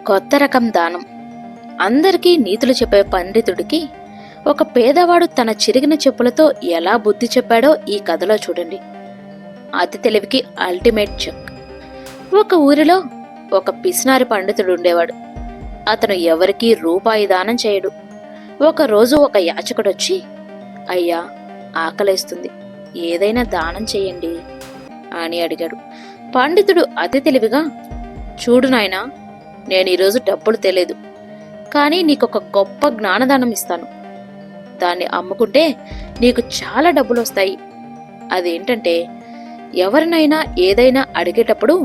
కొత్త రకం దానం. అందరికీ నీతులు చెప్పే పండితుడికి ఒక పేదవాడు తన చిరిగిన చెప్పులతో ఎలా బుద్ధి చెప్పాడో ఈ కథలో చూడండి. అతి తెలివికి అల్టిమేట్ చెక్. ఒక ఊరిలో ఒక పిసినారి పండితుడు ఉండేవాడు. అతను ఎవరికీ రూపాయి దానం చేయడు. ఒకరోజు ఒక యాచకుడొచ్చి, అయ్యా, ఆకలేస్తుంది, ఏదైనా దానం చెయ్యండి అని అడిగాడు. పండితుడు అతి తెలివిగా, చూడు నాయనా, నేను ఈరోజు డబ్బులు తెలియదు, కానీ నీకొక గొప్ప జ్ఞానదానం ఇస్తాను. దాన్ని అమ్ముకుంటే నీకు చాలా డబ్బులు వస్తాయి. అదేంటంటే, ఎవరినైనా ఏదైనా అడిగేటప్పుడు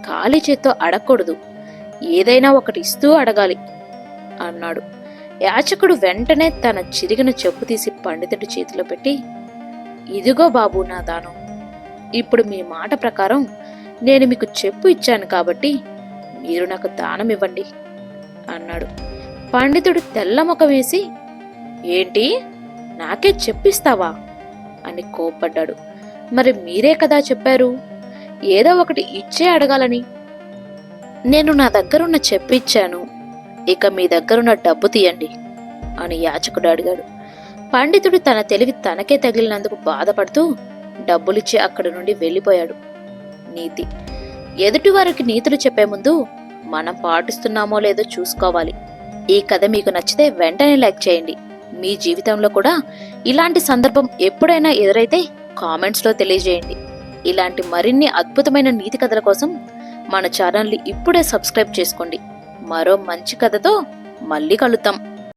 ఖాళీ చేత్తో అడగకూడదు, ఏదైనా ఒకటి ఇస్తూ అడగాలి అన్నాడు. యాచకుడు వెంటనే తన చిరిగిన చెప్పు తీసి పండితుడి చేతిలో పెట్టి, ఇదిగో బాబు నా దానం. ఇప్పుడు మీ మాట ప్రకారం నేను మీకు చెప్పు ఇచ్చాను కాబట్టి మీరు నాకు దానం ఇవ్వండి అన్నాడు. పండితుడు తెల్లముఖం వేసి, ఏంటి, నాకే చెప్పిస్తావా అని కోప్పడ్డాడు. మరి మీరే కదా చెప్పారు ఏదో ఒకటి ఇచ్చే అడగాలని. నేను నా దగ్గరున్న చెప్పు ఇచ్చాను, ఇక మీ దగ్గరున్న డబ్బు తీయండి అని యాచకుడు అడిగాడు. పండితుడు తన తెలివి తనకే తగిలినందుకు బాధపడుతూ డబ్బులిచ్చి అక్కడి నుండి వెళ్ళిపోయాడు. నీతి: ఎదుటివారికి నీతులు చెప్పే ముందు మనం పాటిస్తున్నామో లేదో చూసుకోవాలి. ఈ కథ మీకు నచ్చితే వెంటనే లైక్ చేయండి. మీ జీవితంలో కూడా ఇలాంటి సందర్భం ఎప్పుడైనా ఎదురైతే కామెంట్స్లో తెలియజేయండి. ఇలాంటి మరిన్ని అద్భుతమైన నీతి కథల కోసం మన ఛానల్ని ఇప్పుడే సబ్స్క్రైబ్ చేసుకోండి. మరో మంచి కథతో మళ్ళీ కలుద్దాం.